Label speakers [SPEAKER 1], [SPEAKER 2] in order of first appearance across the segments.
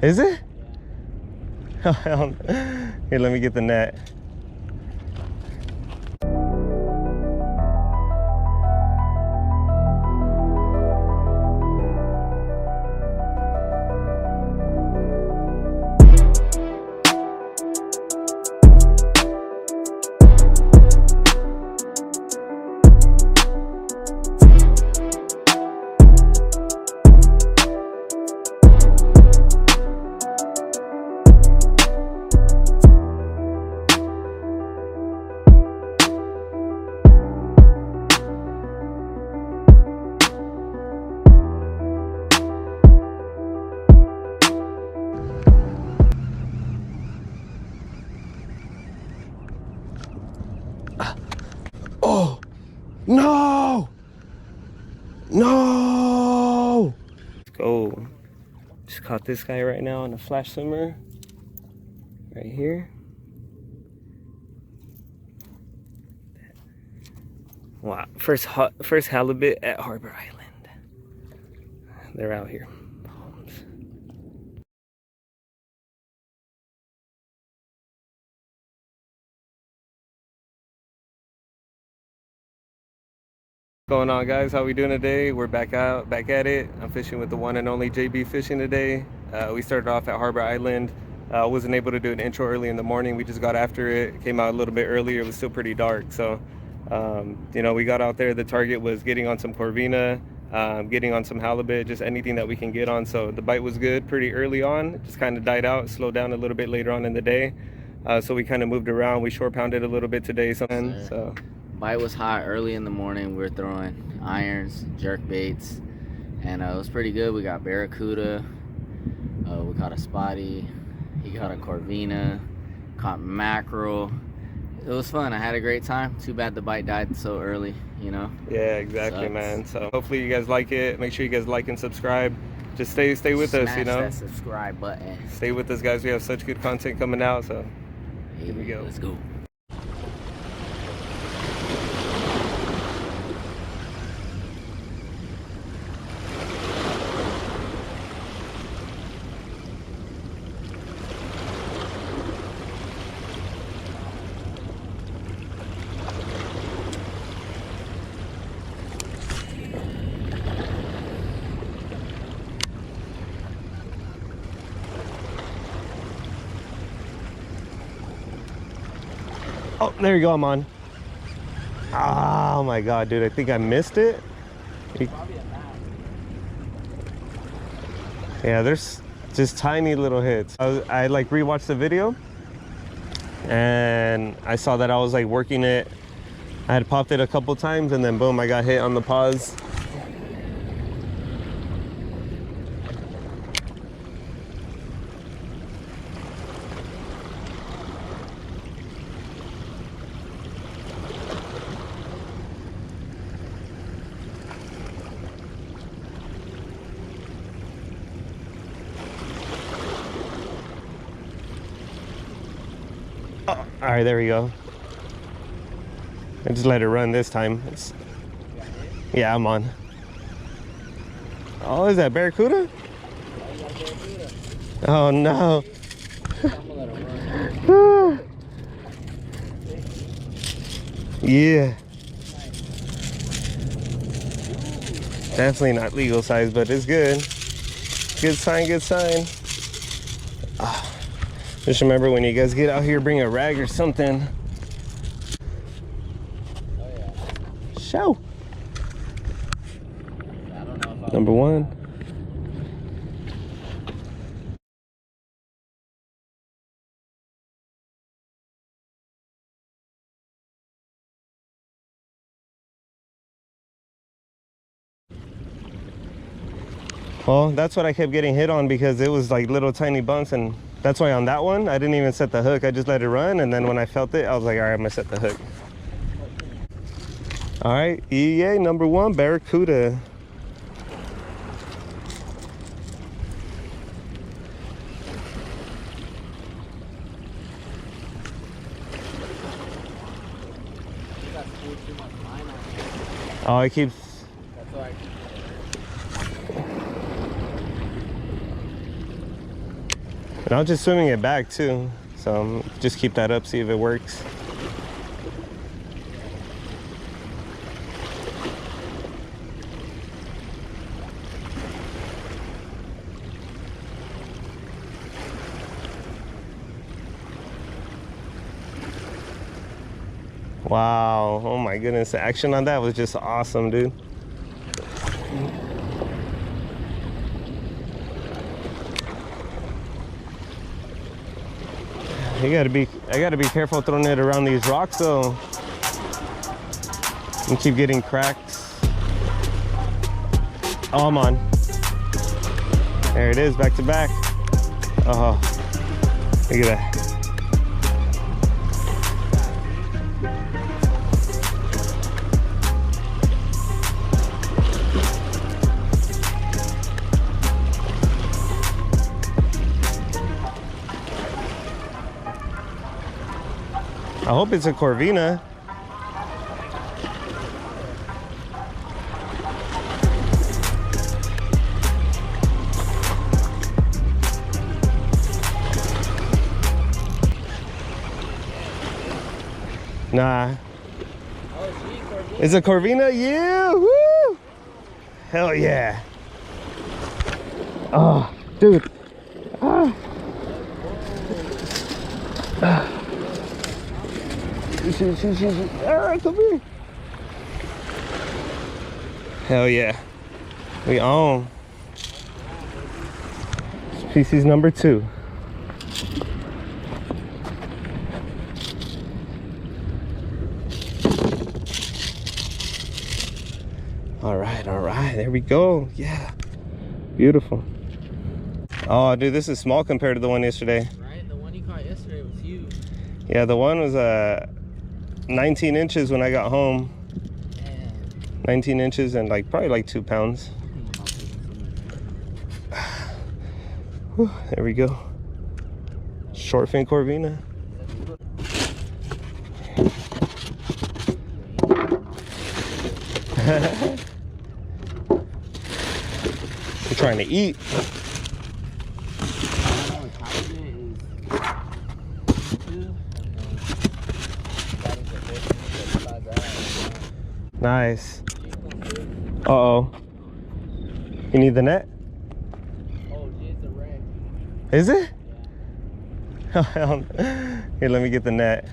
[SPEAKER 1] Is it? Yeah. Here, let me get the net. Oh, no! No! Let's go. Just caught this guy right now on a flash swimmer. Right here. Wow, first halibut at Harbor Island. They're out here. What's going on, guys? How we doing today? We're back at it. I'm fishing with the one and only JB Fishing today. We started off at Harbor Island. Wasn't able to do an intro early in the morning. We just got after it. Came out a little bit earlier. It was still pretty dark, so you know, we got out there. The target was getting on some corvina, getting on some halibut, just anything that we can get on. So the bite was good pretty early on. It just kind of died out, slowed down a little bit later on in the day. So we kind of moved around. We shore pounded a little bit today. So
[SPEAKER 2] bite was hot early in the morning. We were throwing irons, jerk baits, and it was pretty good. We got barracuda, we caught a spotty, he caught a corvina, caught mackerel. It was fun. I had a great time. Too bad the bite died so early, you know?
[SPEAKER 1] Yeah, exactly. Sucks. Man. So hopefully you guys like it. Make sure you guys like and subscribe. Just stay with us, you know?
[SPEAKER 2] Smash that subscribe button.
[SPEAKER 1] Stay with us, guys. We have such good content coming out, so here we go.
[SPEAKER 2] Let's go.
[SPEAKER 1] Oh, there you go. I'm on. Oh my god, dude, I think I missed it. Yeah, there's just tiny little hits. I like rewatched the video and I saw that I was like working it. I had popped it a couple times and then boom, I got hit on the pause. Oh, all right, there we go. I just let it run this time. Yeah, I'm on. Oh, is that barracuda? Oh no. Yeah. Definitely not legal size, but it's good. Good sign, good sign. Just remember when you guys get out here, bring a rag or something.
[SPEAKER 2] Oh yeah.
[SPEAKER 1] Show. Number one. Well, that's what I kept getting hit on because it was like little tiny bumps, and that's why on that one I didn't even set the hook. I just let it run, and then when I felt it, I was like, all right, I'm gonna set the hook. All right, EA number one, barracuda. Oh, it keeps.
[SPEAKER 2] That's all right.
[SPEAKER 1] And I was just swimming it back too. So just keep that up, see if it works. Wow, oh my goodness, the action on that was just awesome, dude. I gotta be careful throwing it around these rocks though. You keep getting cracks. Oh, I'm on. There it is, back to back. Oh, look at that. I hope it's a Corvina. Nah. It's a Corvina? Yeah! Woo! Hell yeah. Oh, dude. Ah. Ah. Shoot. Alright, come here. Hell yeah. We own. Species number 2. Alright, there we go. Yeah. Beautiful. Oh, dude, this is small compared to the one yesterday.
[SPEAKER 2] Right? The one you caught yesterday was huge.
[SPEAKER 1] Yeah, the one was 19 inches when I got home.
[SPEAKER 2] Man.
[SPEAKER 1] 19 inches and probably like 2 pounds. Whew, there we go. Short fin Corvina. We're trying to eat. Nice. Uh-oh. You need the net?
[SPEAKER 2] Oh, gee, it's a wreck.
[SPEAKER 1] Is it?
[SPEAKER 2] Yeah.
[SPEAKER 1] Here, let me get the net.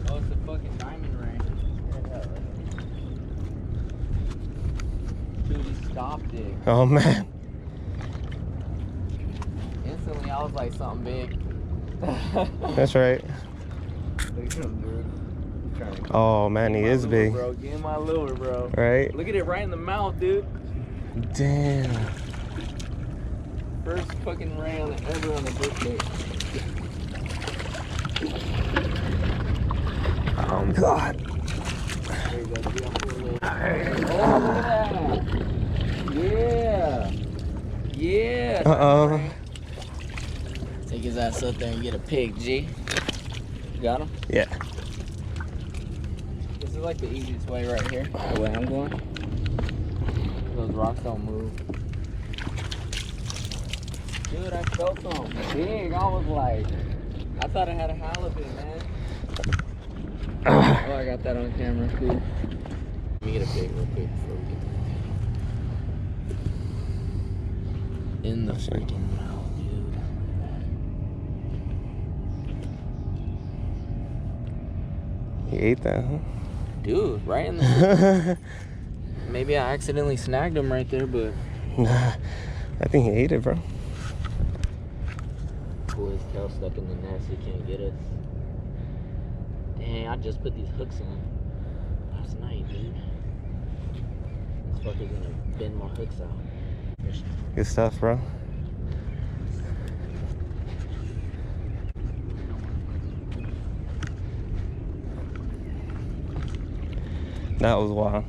[SPEAKER 2] Oh, it's a fucking diamond ring. Dude, he stopped it.
[SPEAKER 1] Oh, man.
[SPEAKER 2] Instantly, I was like, something big.
[SPEAKER 1] That's right.
[SPEAKER 2] Look at him, dude.
[SPEAKER 1] Oh, man, he is big.
[SPEAKER 2] Bro, get in my lure, bro.
[SPEAKER 1] Right?
[SPEAKER 2] Look at it right in the mouth, dude.
[SPEAKER 1] Damn.
[SPEAKER 2] First fucking ray on it ever on a birthday.
[SPEAKER 1] Oh, God.
[SPEAKER 2] There you go. Oh, look at that. Yeah.
[SPEAKER 1] Uh-oh.
[SPEAKER 2] Take his ass up there and get a pig, G. Got him?
[SPEAKER 1] Yeah.
[SPEAKER 2] This is like the easiest way right here. The way I'm going. Those rocks don't move. Dude, I felt something big. I was like, I thought I had a halibut, man. Oh, I got that on camera. Cool. Let me get a pig real quick before we get the in the freaking mouth, dude.
[SPEAKER 1] He ate that, huh?
[SPEAKER 2] Dude, right in the... Maybe I accidentally snagged him right there, but...
[SPEAKER 1] Nah, I think he ate it, bro.
[SPEAKER 2] Pull his tail stuck in the net so he can't get us. Dang, I just put these hooks on last night, dude. This fucker's gonna bend my hooks out.
[SPEAKER 1] Good stuff, bro. That was wild.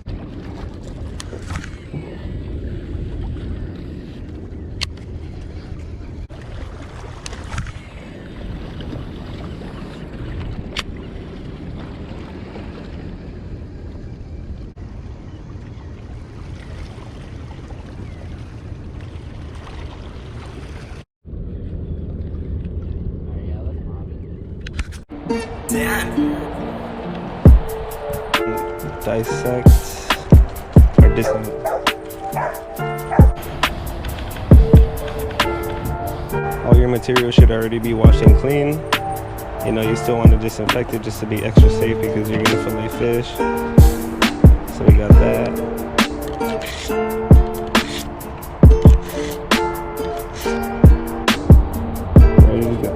[SPEAKER 1] Dissect or all your material should already be washed and clean. You know, you still want to disinfect it just to be extra safe because you're gonna fillet fish. So we got that. Ready to go.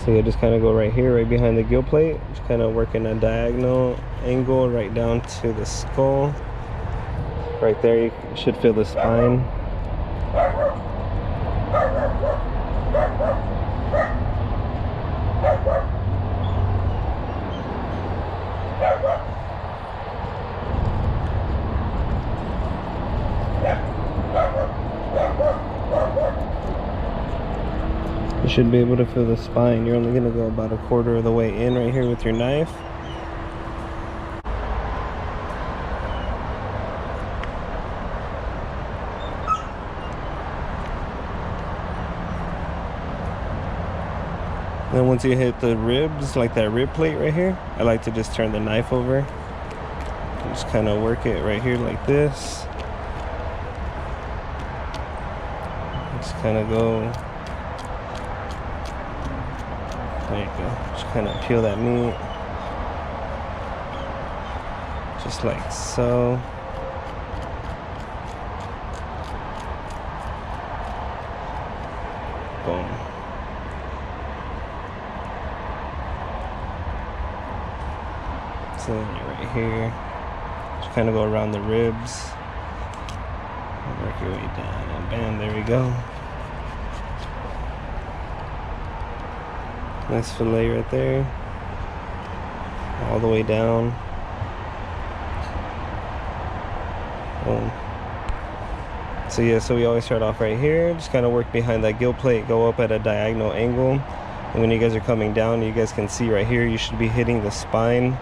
[SPEAKER 1] So you just kind of go right here, right behind the gill plate. Just kind of working a diagonal angle right down to the skull. Right there, you should feel the spine. You should be able to feel the spine. You're only going to go about a quarter of the way in right here with your knife. Then once you hit the ribs, like that rib plate right here, I like to just turn the knife over. Just kind of work it right here like this. Just kind of go. There you go. Just kind of peel that meat. Just like so. Boom. So then you're right here. Just kind of go around the ribs. Work your way down and bam, there we go. Nice fillet right there. All the way down. Boom. So yeah, so we always start off right here. Just kind of work behind that gill plate, go up at a diagonal angle. And when you guys are coming down, you guys can see right here, you should be hitting the spine.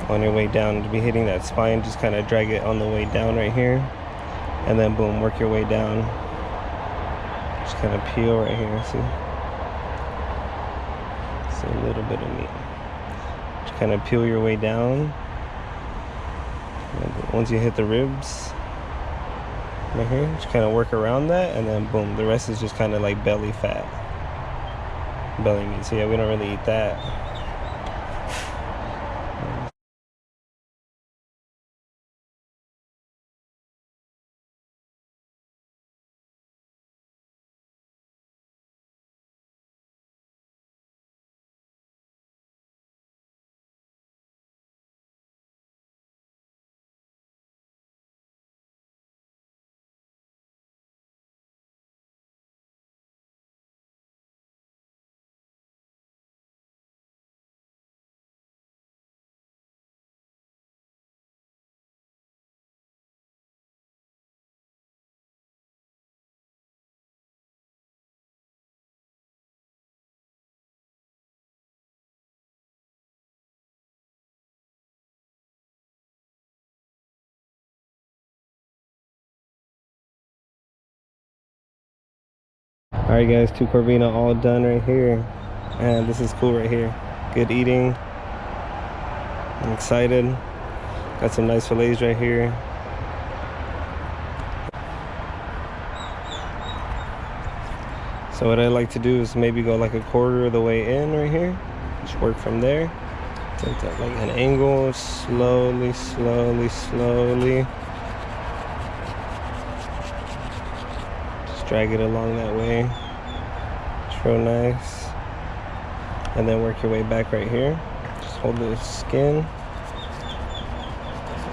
[SPEAKER 1] On your way down, to be hitting that spine, just kind of drag it on the way down right here. And then boom, work your way down. Just kind of peel right here, see? A little bit of meat. Just kind of peel your way down. And once you hit the ribs right here, just kind of work around that, and then boom, the rest is just kind of like belly fat, belly meat. So yeah, we don't really eat that. Alright guys, 2 corvina all done right here. And this is cool right here. Good eating. I'm excited. Got some nice fillets right here. So what I like to do is maybe go like a quarter of the way in right here. Just work from there. Take that like an angle, slowly, slowly, slowly. Just drag it along that way. It's real nice. And then work your way back right here. Just hold the skin.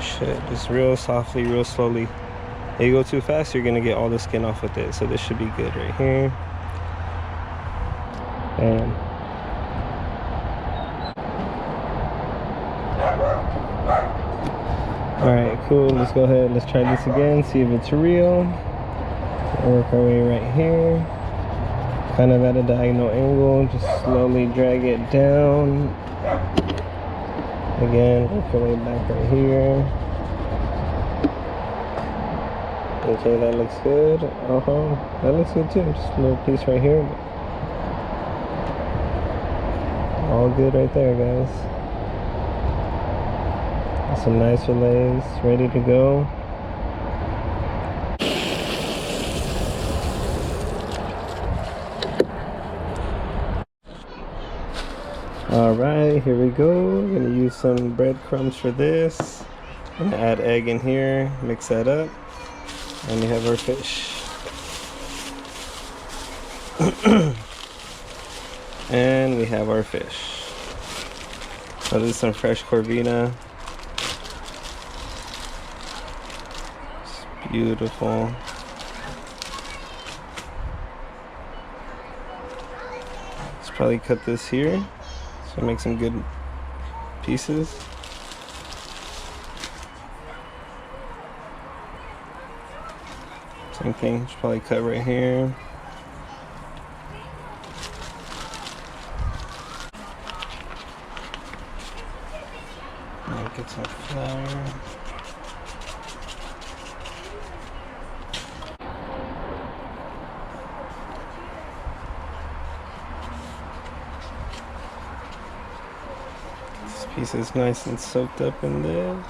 [SPEAKER 1] Shit, just real softly, real slowly. If you go too fast, you're gonna get all the skin off with it. So this should be good right here. And alright, cool. Let's go ahead. Let's try this again. See if it's real. Work our way right here. Kind of at a diagonal angle. Just slowly drag it down. Again, work your way back right here. Okay, that looks good. That looks good too. Just a little piece right here. All good right there, guys. Some nice fillets ready to go. Alright, here we go. We're gonna use some breadcrumbs for this. I'm gonna add egg in here, mix that up, and we have our fish. And we have our fish. So this is some fresh corvina. It's beautiful. Let's probably cut this here so make some good pieces. Same thing, should probably cut right here. And get some flour. This piece is nice and soaked up in this.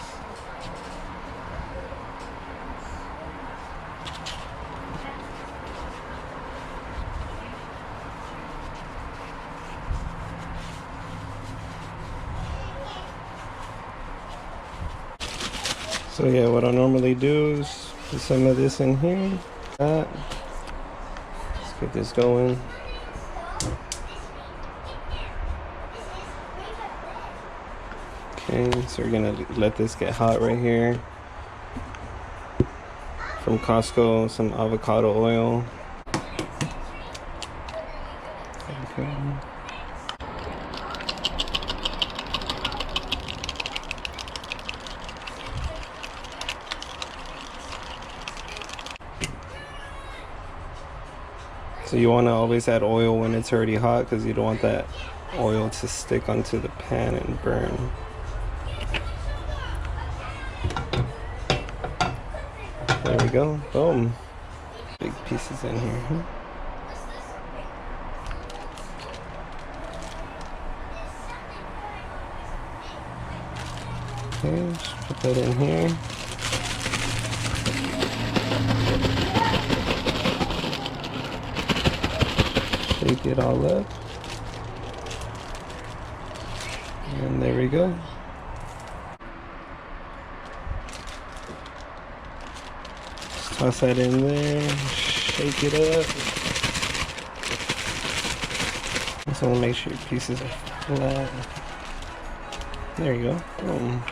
[SPEAKER 1] So yeah, what I normally do is put some of this in here. Let's get this going. Okay, so we're gonna let this get hot right here. From Costco, some avocado oil. Okay. So you want to always add oil when it's already hot because you don't want that oil to stick onto the pan and burn. There we go. Boom. Big pieces in here. Okay, just put that in here. Shake it all up. And there we go. Just toss that in there. Shake it up. Just want to make sure your pieces are flat. There you go. Boom.